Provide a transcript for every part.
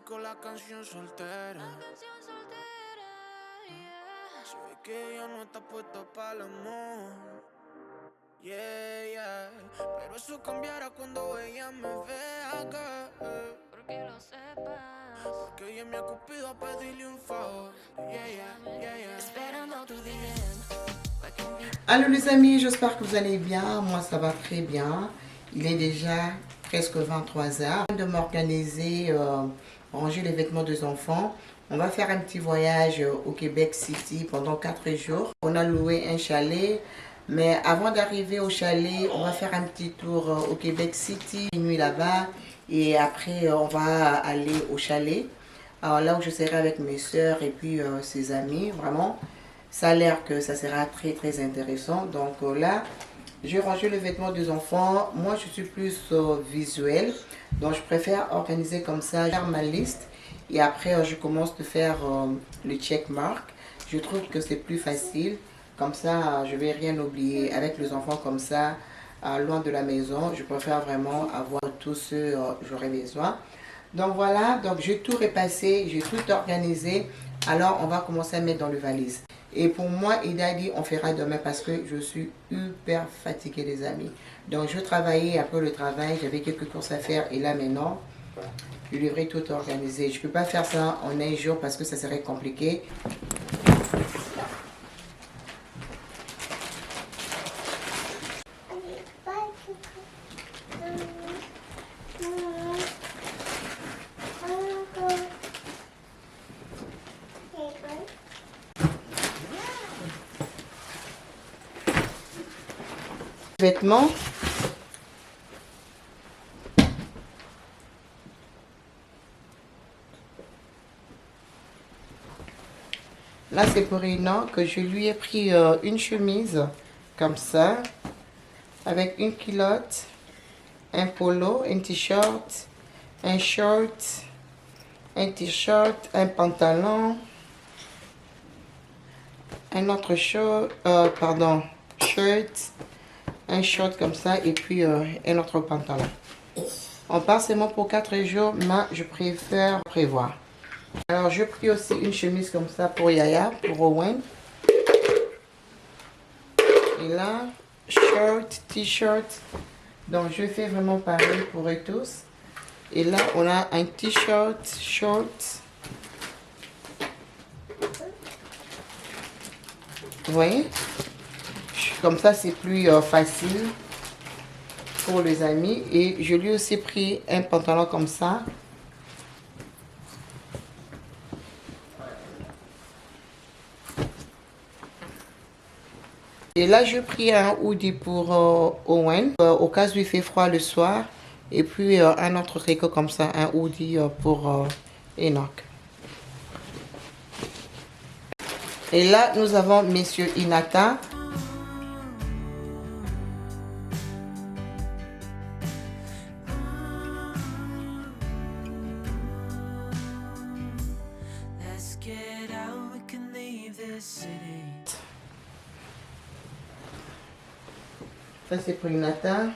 con la canción soltera. Se ve que ella no está puesta para el amor. Yeah, yeah. Pero eso cambiará cuando ella me vea acá. Porque lo sepas. Que ella me ha cupido a pedirle un favor. Yeah, yeah, yeah, yeah. Esperando tu DM. Allô les amis, j'espère que vous allez bien. Moi ça va très bien. Il est déjà presque 23 heures. De m'organiser, ranger les vêtements des enfants. On va faire un petit voyage au Québec City pendant 4 jours. On a loué un chalet. Mais avant d'arriver au chalet, on va faire un petit tour au Québec City, une nuit là-bas. Et après, on va aller au chalet. Alors là où je serai avec mes soeurs et puis ses amis, vraiment. Ça a l'air que ça sera très très intéressant. Donc là, j'ai rangé les vêtements des enfants. Moi, je suis plus visuel. Donc je préfère organiser comme ça, faire ma liste. Et après, je commence de faire le check mark. Je trouve que c'est plus facile. Comme ça, je ne vais rien oublier. Avec les enfants comme ça, loin de la maison, je préfère vraiment avoir tout ce que j'aurais besoin. Donc voilà, donc j'ai tout repassé, j'ai tout organisé. Alors, on va commencer à mettre dans le valise. Et pour moi, il a dit on fera demain parce que je suis hyper fatiguée les amis. Donc je travaillais après le travail, j'avais quelques courses à faire et là maintenant, je devrais tout organiser. Je ne peux pas faire ça en un jour parce que ça serait compliqué. Vêtements. Là, c'est pour Ina que je lui ai pris une chemise comme ça, avec une culotte, un polo, un t-shirt, un short, un t-shirt, un pantalon, un autre shirt, un short comme ça et puis un autre pantalon. On part seulement pour 4 jours, mais je préfère prévoir. Alors, je pris aussi une chemise comme ça pour Yaya, pour Owen. Et là, shirt, t-shirt. Donc, je fais vraiment pareil pour eux tous. Et là, on a un t-shirt, short. Vous voyez? Comme ça, c'est plus facile pour les amis. Et je lui ai aussi pris un pantalon comme ça. Et là, j'ai pris un hoodie pour Owen, au cas où il fait froid le soir. Et puis un autre tricot comme ça, un hoodie pour Enoch. Et là, nous avons Monsieur Inata. Ça, c'est pour Inata.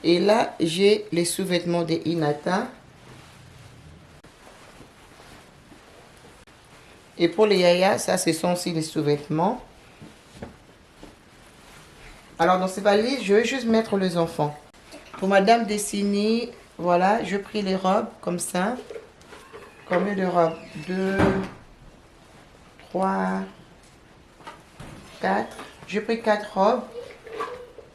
Et là, j'ai les sous-vêtements de Inata. Et pour les Yaya, ça, ce sont aussi les sous-vêtements. Alors, dans ces valises, je vais juste mettre les enfants. Pour Madame Dessini, voilà, je pris les robes comme ça. Combien de robes? 2, 3, 4. J'ai pris 4 robes.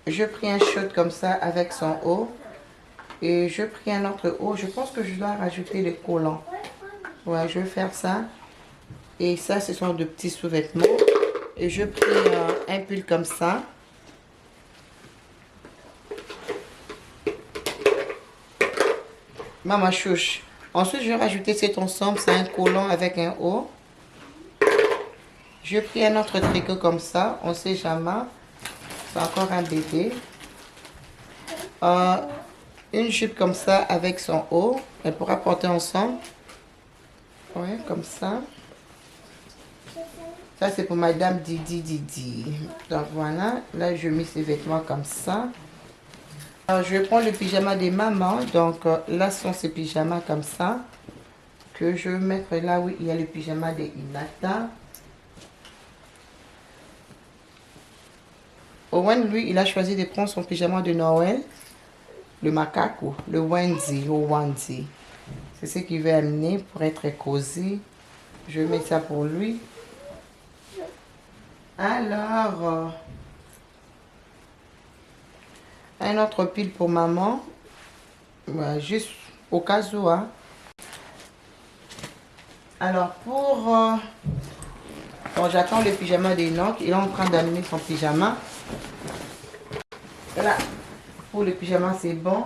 Je pris un short comme ça avec son haut. Et je pris un autre haut. Je pense que je dois rajouter les collants. Ouais, je vais faire ça. Et ça, ce sont de petits sous-vêtements. Et je pris un pull comme ça. Maman chouche. Ensuite, je vais rajouter cet ensemble. C'est un collant avec un haut. Je pris un autre tricot comme ça. On sait jamais. C'est encore un bébé. Une jupe comme ça avec son haut. Elle pourra porter ensemble. Ouais, comme ça. Ça, c'est pour Madame Didi. Donc voilà. Là, je mets ses vêtements comme ça. Alors, je vais prendre le pyjama des mamans. Donc là, ce sont ces pyjamas comme ça. je vais mettre là où il y a le pyjama de Inata. Owen, lui, il a choisi de prendre son pyjama de Noël. Le macaque, le onesie ou onesie. C'est ce qu'il veut amener pour être cosy. Je vais mettre ça pour lui. Alors, un autre pull pour maman. Ouais, juste au cas où. Hein. Alors, pour... bon, j'attends le pyjama d'Enoch. Il est en train d'amener son pyjama. Voilà. Pour le pyjama, c'est bon.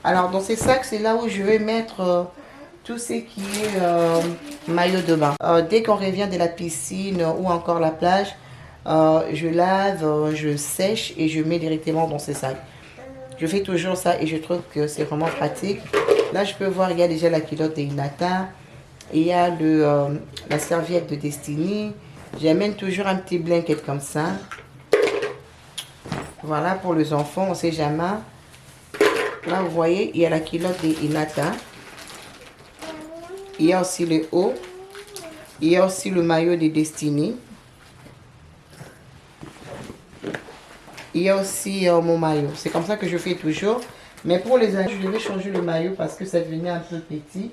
Alors, dans ces sacs, c'est là où je vais mettre tout ce qui est maillot de bain. Dès qu'on revient de la piscine ou encore la plage, je lave, je sèche et je mets directement dans ces sacs. Je fais toujours ça et je trouve que c'est vraiment pratique. Là, je peux voir, il y a déjà la culotte de Inata. Il y a la serviette de Destiny. J'amène toujours un petit blanket comme ça. Voilà, pour les enfants, on ne sait jamais. Là, vous voyez, il y a la culotte de Inata. Il y a aussi le haut. Il y a aussi le maillot de Destiny. Il y a aussi mon maillot. C'est comme ça que je fais toujours. Mais pour les adultes, je devais changer le maillot parce que ça devenait un peu petit.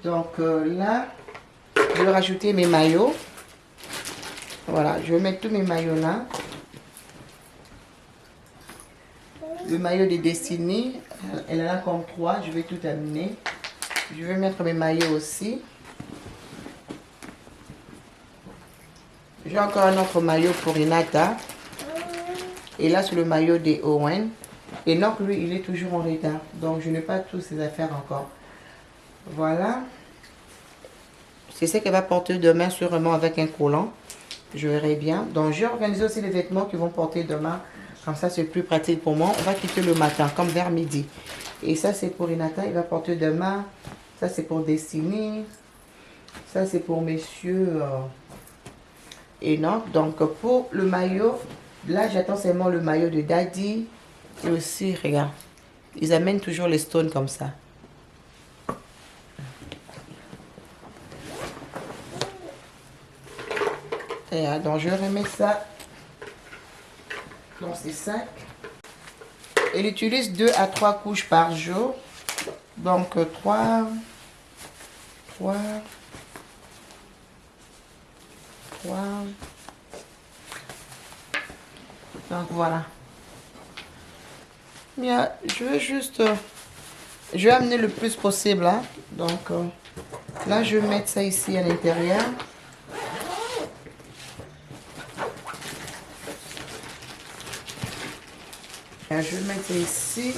Donc là, je vais rajouter mes maillots. Voilà, je vais mettre tous mes maillots là. Le maillot de Destiny, elle en a comme 3. Je vais tout amener. Je vais mettre mes maillots aussi. J'ai encore un autre maillot pour Inata. Et là, c'est le maillot de Owen. Et donc, lui, il est toujours en retard. Donc, je n'ai pas toutes ses affaires encore. Voilà. C'est ce qu'elle va porter demain, sûrement avec un collant. Je verrai bien. Donc, j'ai organisé aussi les vêtements qu'ils vont porter demain. Comme ça, c'est plus pratique pour moi. On va quitter le matin, comme vers midi. Et ça, c'est pour Inata. Il va porter demain. Ça, c'est pour Destiny. Ça, c'est pour messieurs Enoch. Donc, pour le maillot, là, j'attends seulement le maillot de Daddy. Et aussi, regarde, ils amènent toujours les stones comme ça. Et donc, je remets ça dans ces sacs. Elle utilise 2 à 3 couches par jour. Donc, 3. Donc, voilà. Mais je veux juste... je vais amener le plus possible. Hein. Donc, là, je vais mettre ça ici à l'intérieur. Je vais mettre ça ici.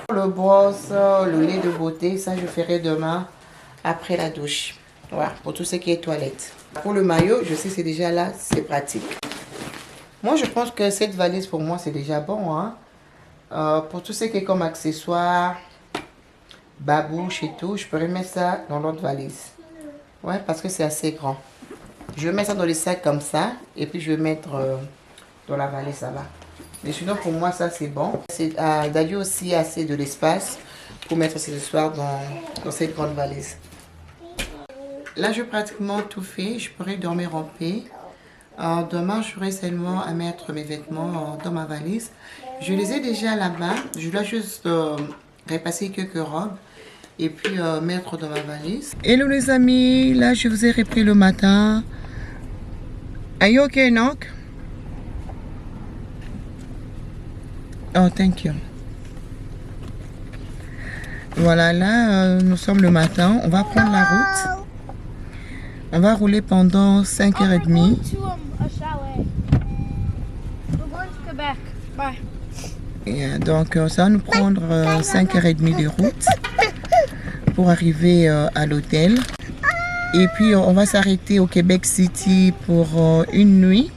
Le brosse, le lait de beauté, ça je ferai demain après la douche. Voilà, pour tout ce qui est toilette. Pour le maillot, je sais c'est déjà là, c'est pratique. Moi, je pense que cette valise pour moi, c'est déjà bon. Hein? Pour tout ce qui est comme accessoires, babouche et tout, je pourrais mettre ça dans l'autre valise. Ouais, parce que c'est assez grand. Je vais mettre ça dans les sacs comme ça. Et puis, je vais mettre dans la valise, ça va. Mais sinon, pour moi, ça, c'est bon. Daddy aussi a assez de l'espace pour mettre ses accessoires dans cette grande valise. Là, j'ai pratiquement tout fait. Je pourrais dormir en paix. Demain, j'aurai seulement à mettre mes vêtements dans ma valise. Je les ai déjà là-bas. Je dois juste repasser quelques robes et puis mettre dans ma valise. Hello les amis, là je vous ai repris le matin. Are you okay, Enoch? Oh, thank you. Voilà, là nous sommes le matin. On va prendre la route. On va rouler pendant 5h30. Et donc ça va nous prendre 5h30 de route pour arriver à l'hôtel. Et puis on va s'arrêter au Québec City pour une nuit.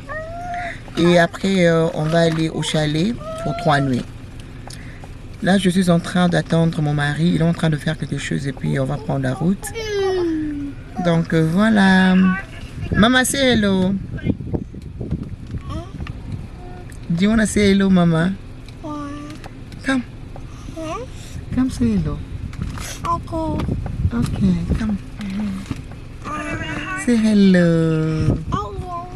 Et après on va aller au chalet pour 3 nuits. Là je suis en train d'attendre mon mari. Il est en train de faire quelque chose et puis on va prendre la route. Donc voilà. Maman, say hello. Do you want to say hello, Mama? Yeah. Come. Yeah. Come say hello. Okay. Okay, come. Say hello. Hello.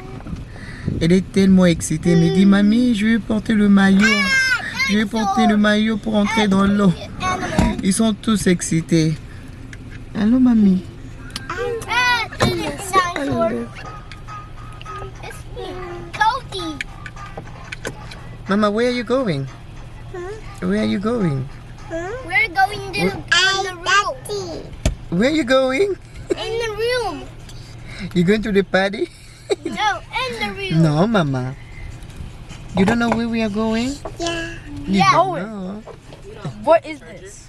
Elle est tellement excitée. Elle me dit, Mamie, je vais porter le maillot. Je vais porter le maillot pour entrer dans l'eau. Animal. Ils sont tous excités. Allô, Mamie. Dinosaur. It's Cody. Mama, where are you going? Where are you going? We're going to the room. Where are you going? In the room. You going to the party? No, in the room. No, Mama. You don't know where we are going? Yeah. You Yeah. don't know. What is this?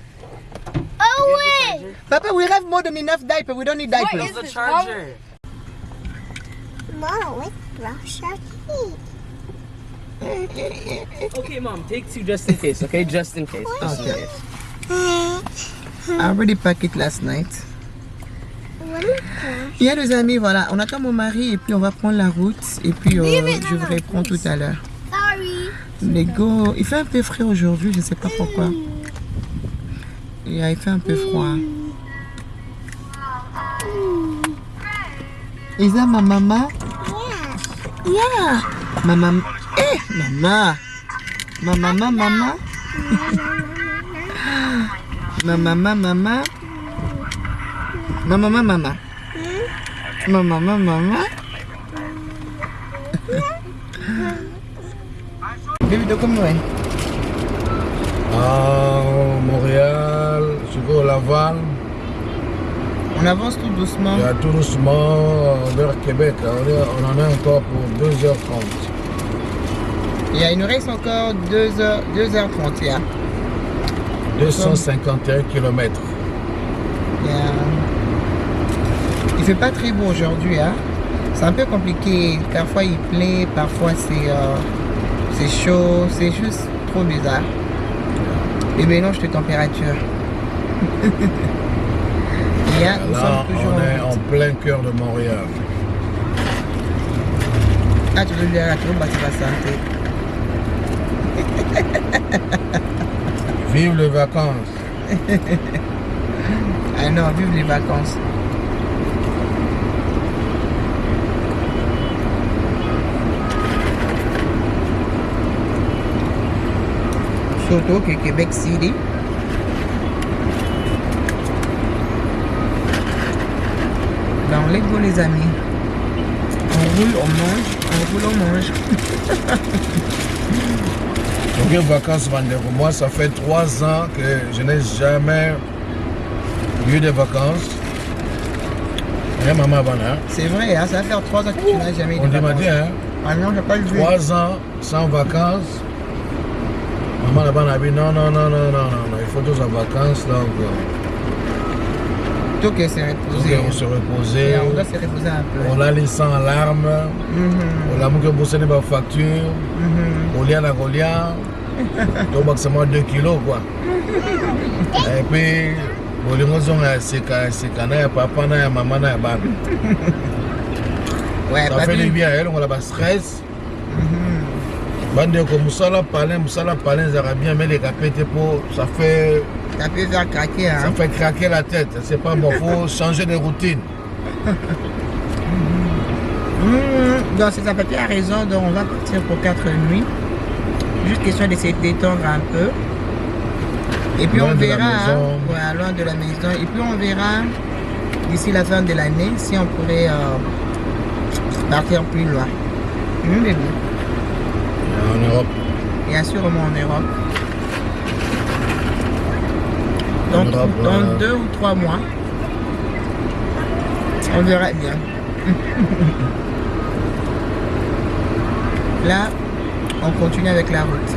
Oh wait. Papa, we have more than enough diaper. We don't need diapers. What is the charger? Mom, let's brush our teeth. Okay, Mom, take two just in case, okay? Just in case. Just in Okay. case. I already packed it last night. What is that? Il y a des amis, voilà. On attend mon mari et puis on va prendre la route. Et puis je vous reprends tout à l'heure. Sorry. Les go, il fait un peu frais aujourd'hui, je ne sais pas pourquoi. Il fait un peu froid. Is that ma mama? Yeah. Yeah. Ma maman. Eh, mama. Ma maman, mama. Ma maman, mama. Ma maman, mama. Ma maman, mama. Baby, de comment est? À Montréal, je vais au Laval, On avance tout doucement. et à tout doucement vers Québec. On en a encore pour 2h30. Il nous reste encore 2h30. Yeah. 251 km. Yeah. Il fait pas très beau aujourd'hui. Hein? C'est un peu compliqué. Parfois il pleut, parfois c'est chaud. C'est juste trop bizarre. Et mélange de température. Yeah, nous Là, sommes toujours on est en en plein cœur de Montréal. Ah, tu veux dire à tout, bah tu vas santé. Vive les vacances. Ah non, vive les vacances. Surtout que Québec City. Ben on les go les amis. On roule, on mange, on roule, on mange. Donc les vacances, Vandero. Moi, ça fait 3 ans que je n'ai jamais eu de vacances. Et maman, Vanna, C'est vrai, hein, ça va faire 3 ans que tu n'as jamais eu on de m'a vacances. dit, hein, Ah non, j'ai pas le vu. 3 ans sans vacances. Maman là-bas a dit non, il faut tous en vacances. Donc, Tout que c'est reposé. on se reposer. On doit se reposer un peu. On a les sangs en larmes. On a mis bosser des factures. On a la golia. Donc, maximum 2 kilos, quoi. Et puis, on a c'est papa, maman, bab. Ouais, Ça pas fait du bien. bien, elle, on a pas stress. Bande comme Moussala Palin, ça bien, mais les capétés pour. Ça fait Ça peut faire craquer, hein. Ça fait craquer la tête. C'est pas bon, faut changer de routine. Donc, c'est sa papier a raison, donc on va partir pour 4 nuits. Juste question de se détendre un peu. Et puis Loin on de la verra, hein, maison. ouais, loin de la maison. Et puis on verra d'ici la fin de l'année si on pourrait partir plus loin. Bébé. En Europe. Bien sûr, au moins en Europe. Donc, En Europe, dans 2 ou 3 mois, on verra bien. Là, on continue avec la route.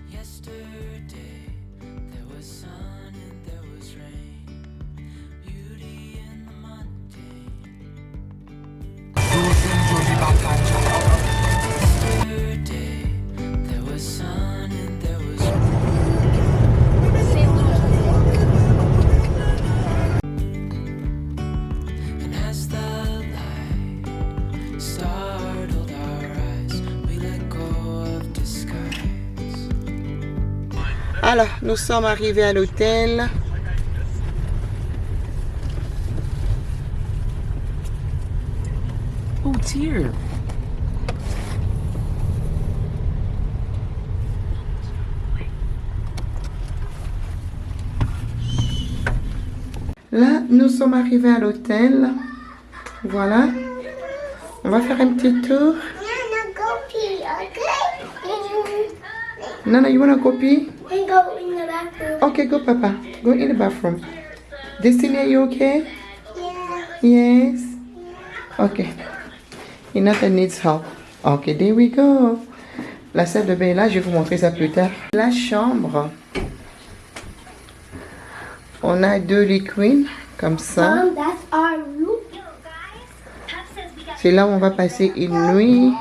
Yesterday, there was sun and there was rain, beauty in the mundane. Alors, nous sommes arrivés à l'hôtel. Oh, dear. Là, nous sommes arrivés à l'hôtel. Voilà. On va faire un petit tour. Nana, go pee, okay? Nana, you wanna go pee? And go in the bathroom. Okay, go, Papa. Go in the bathroom. Destiny, are you okay? Yeah. Yes. Okay. Inata needs help. Okay, there we go. La salle de bain est là. Je vais vous montrer ça plus tard. La chambre. On a 2 lits queen, comme ça. Mom, that's our room. C'est là où on va passer une nuit.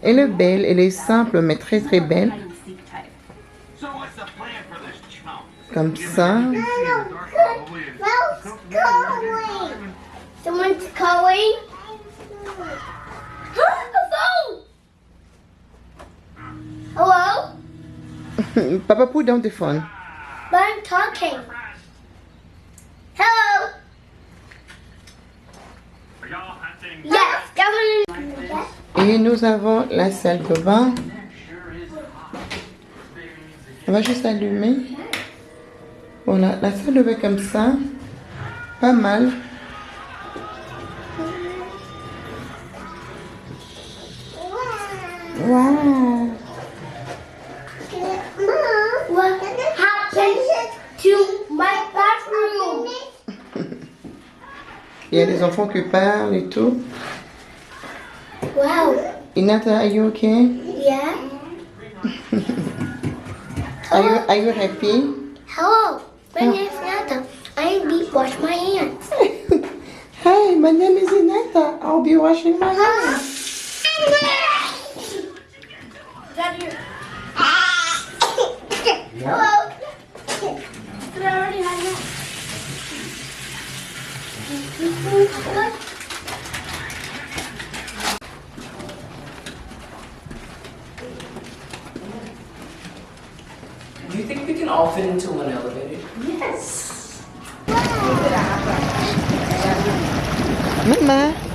Elle est belle, elle est simple, mais très très belle. Comme ça. No, Mouse calling. Someone's calling. A phone. Hello? Papa, put down the phone. But I'm talking. Hello? Yes, definitely. Et nous avons la salle de bain. On va juste allumer. Voilà, la salle de bain comme ça. Pas mal. Wow. Mom, what happened to my bathroom? Il y a des enfants qui parlent et tout. Wow. Inata, are you okay? Yeah. Are you happy? Hello. My name's Nata. I need to wash my hands. Hi, my name is Inata. I'll be washing my hands. Hello. Did I already have that? Do you think we can all fit into one elevator? Yes. Mama. I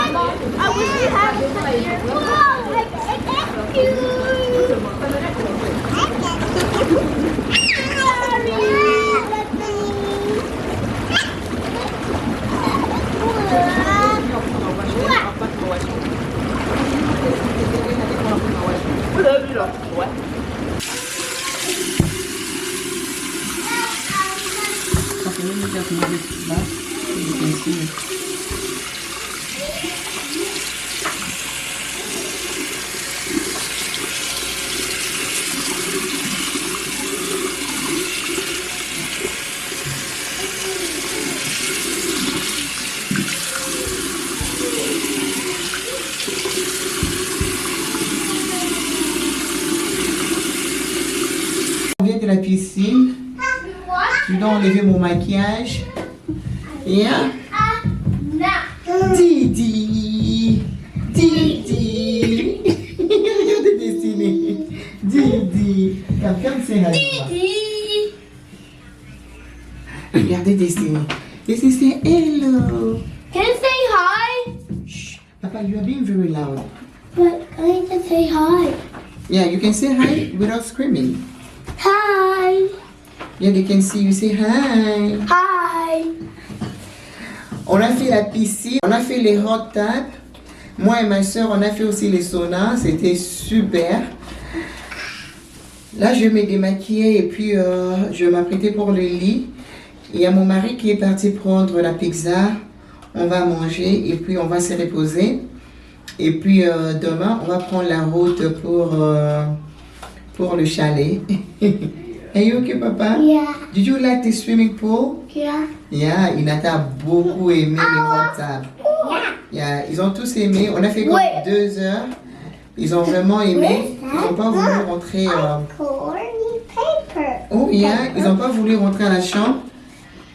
like I wish we had it here. Whoa, thank Okay, let me just move it back so you can see it. On vient de la piscine. Je dois enlever mon maquillage. Yeah. Didi. Didi. Regardez Destiny. Didi. Come say hi. Regardez Destiny. Destiny say hello. Can I say hi? Shh. Papa, you are being very loud. But I need to say hi. Yeah, you can say hi without screaming. Hi. Yeah, they can see you say hi. Hi. On a fait la piscine, on a fait les hot tubs. Moi et ma soeur, on a fait aussi les saunas. C'était super. Là, je vais me démaquiller et puis je vais m'apprêter pour le lit. Il y a mon mari qui est parti prendre la pizza. On va manger et puis on va se reposer. Et puis demain, on va prendre la route pour le chalet. Are you okay, Papa? Yeah. Did you like the swimming pool? Yeah. Yeah, Inata a beaucoup aimé les hot tubs. Yeah. Yeah, ils ont tous aimé. On a fait comme Ouais. 2 heures. Ils ont vraiment aimé. Ils n'ont pas voulu rentrer. Corny paper. Oh yeah, ils n'ont pas voulu rentrer à la chambre.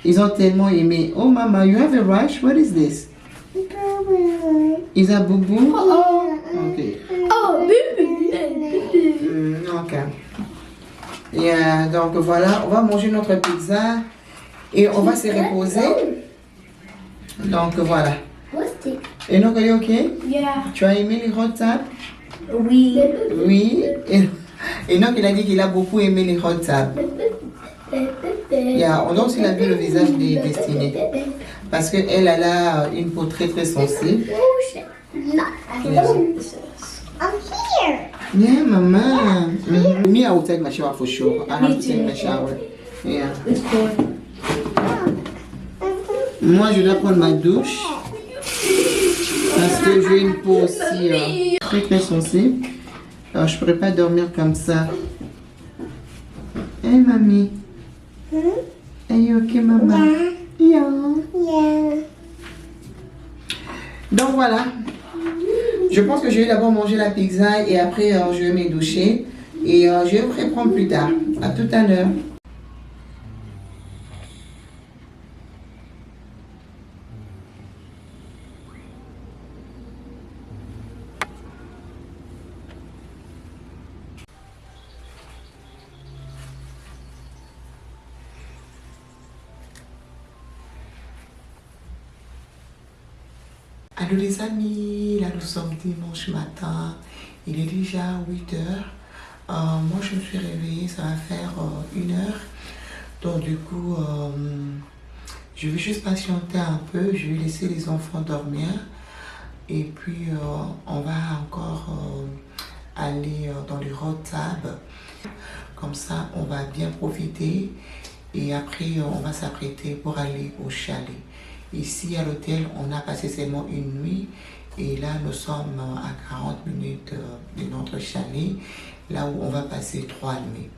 Ils ont tellement aimé. Oh mama, you have a rash? What is this? Is that boubou? Okay. Oh, Ok. Yeah, donc voilà, on va manger notre pizza et on va se reposer. Donc voilà. What's it? Et donc, are you okay? Yeah. Tu as aimé les hot tubs? Oui. Oui. Et donc, il a dit qu'il a beaucoup aimé les hot tubs. Yeah, on a aussi vu le visage de Destinée. Parce qu'elle a une peau très très sensible. Yeah. I'm here. Yeah, maman. Me, I will take my shower for sure. I have to take my shower. Yeah. Moi, je dois prendre ma douche. Parce que j'ai une peau aussi très très sensible. Alors, je ne pourrais pas dormir comme ça. Hey, mamie. Are you okay, maman? Yeah. Donc voilà. Je pense que je vais d'abord manger la pizza et après je vais me doucher. Et je vais vous reprendre plus tard. À tout à l'heure. Allô les amis, là nous sommes dimanche matin, il est déjà 8 heures. Moi je me suis réveillée, ça va faire 1 heure. Donc du coup, je vais juste patienter un peu, je vais laisser les enfants dormir. Et puis on va encore aller dans les hot tubs. Comme ça on va bien profiter. Et après on va s'apprêter pour aller au chalet. Ici à l'hôtel, on a passé seulement une nuit et là nous sommes à 40 minutes de notre chalet, là où on va passer 3 nuits.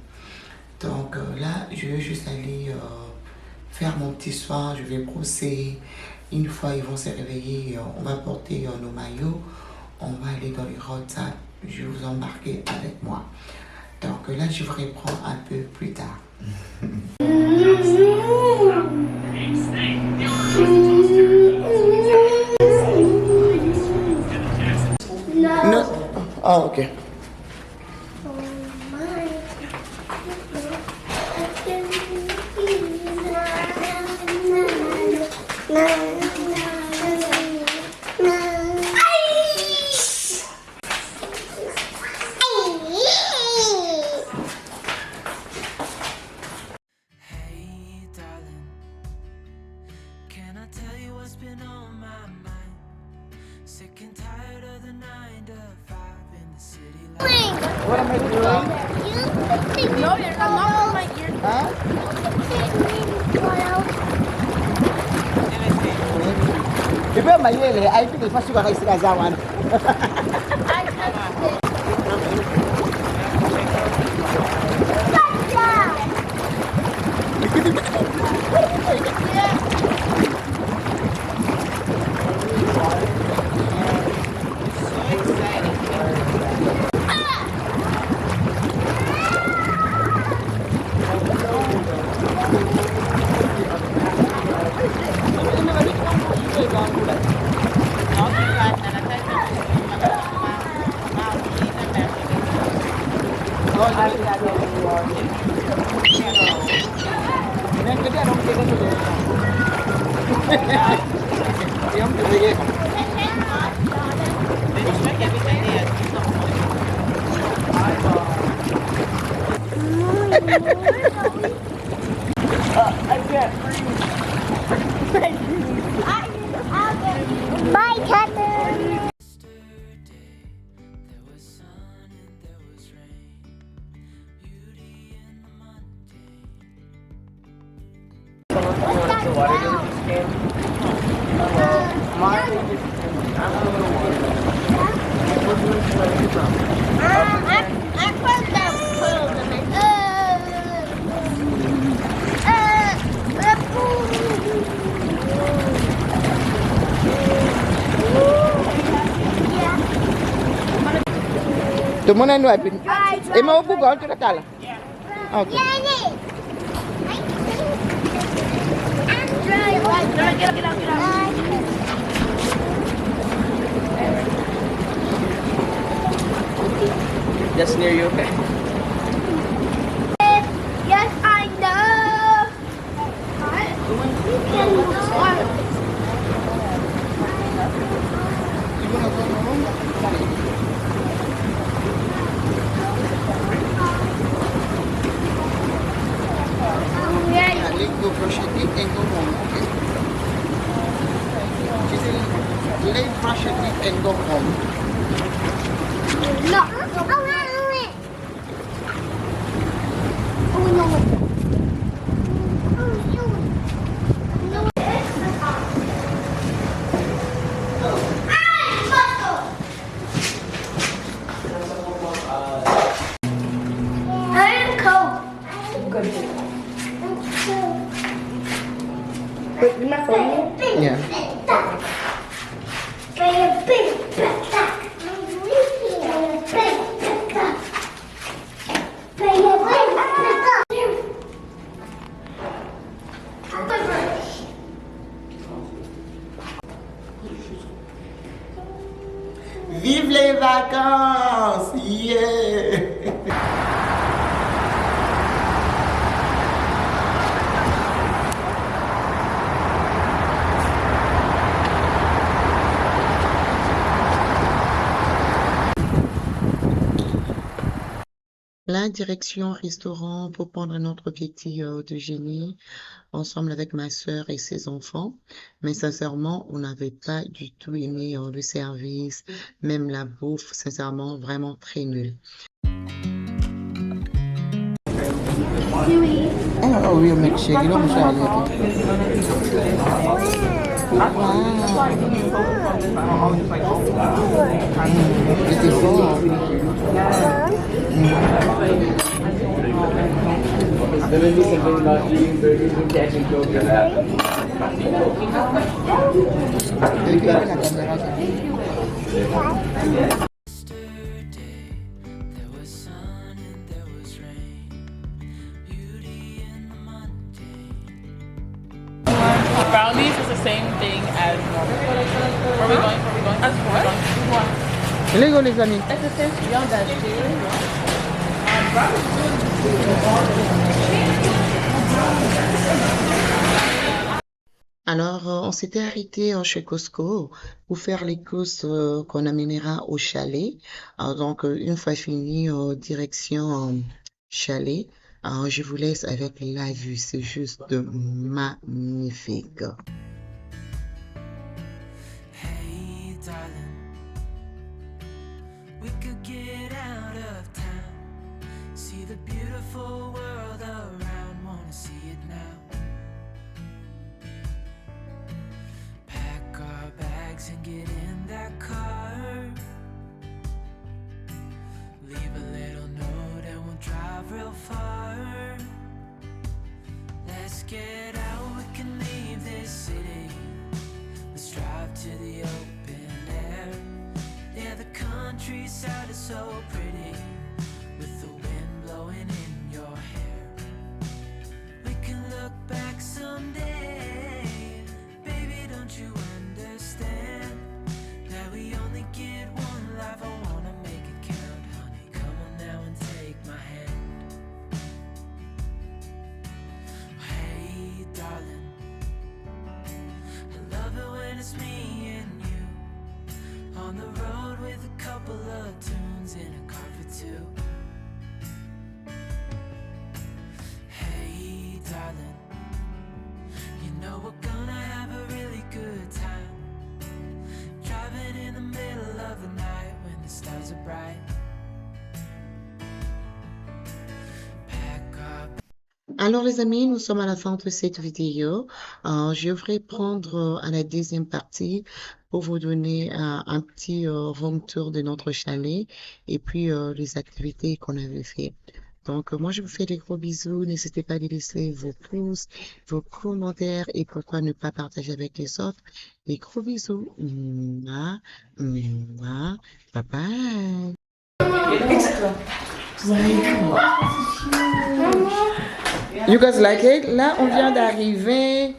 Donc là, je vais juste aller faire mon petit soin, je vais brosser. Une fois ils vont se réveiller, on va porter nos maillots, on va aller dans les hot tubs, je vais vous embarquer avec moi. Donc là, je vous reprends un peu plus tard. No. Oh, okay. Hey, darling, can I tell you what's been on my mind? Sick and tired of the 9 to 5 in the city life. What am I doing? No, you're not my ear. Huh? Ibe mayele ayiphi ifasuka kayisikazawana. Bye, Catherine. Yesterday, there was sun and there was rain, beauty in the mundane. Tout le monde a nous appelé. Et moi, au Google, tu l'as là. Ok. Just near you, okay? Yes, I know. Allez, go brush your teeth and go home, okay? Let's brush your teeth and go home. No. Oh, wait. Oh, no. I'm cold. Yeah. Vive les vacances! Yeah! La direction restaurant pour prendre notre petit déjeuner ensemble avec ma soeur et ses enfants. Mais sincèrement, on n'avait pas du tout aimé le service, même la bouffe, sincèrement, vraiment très nul. Oh, real milkshake. You don't try Gonna be something about eating burgers and catching coconut. Yesterday, there was sun and there was rain, beauty in the mundane. Brownies is the same thing as normal. Where are we going? Where are we going? As what? Les gars, les amis. It's the same viande hachée. Alors, on s'était arrêté chez Costco pour faire les courses qu'on amènera au chalet. Donc, une fois fini, direction chalet. Je vous laisse avec la vue. C'est juste magnifique. Hey, darling, we could get out of town, see the beautiful world around, wanna see it now. Pack our bags and get in that car, leave a little note and we'll drive real far. Let's get out, we can leave this city, let's drive to the open air. Yeah, the countryside is so pretty, with the wind blowing in your hair. We can look back someday, baby, don't you understand that we only get one life? I wanna make it count, honey, come on now and take my hand. Hey, darling, I love it when it's me and you, on the road with a couple of tunes in a car for two. Hey, darling, you know we're gonna have a really good time, driving in the middle of the night when the stars are bright. Pack up. Alors les amis, nous sommes à la fin de cette vidéo. Je vais prendre à la deuxième partie pour vous donner un petit home tour de notre chalet et puis les activités qu'on avait fait. Donc moi je vous fais des gros bisous. N'hésitez pas à laisser vos pouces, vos commentaires et pourquoi ne pas partager avec les autres. Des gros bisous. Mouah, mouah. Bye bye. You guys like it? Là, on vient d'arriver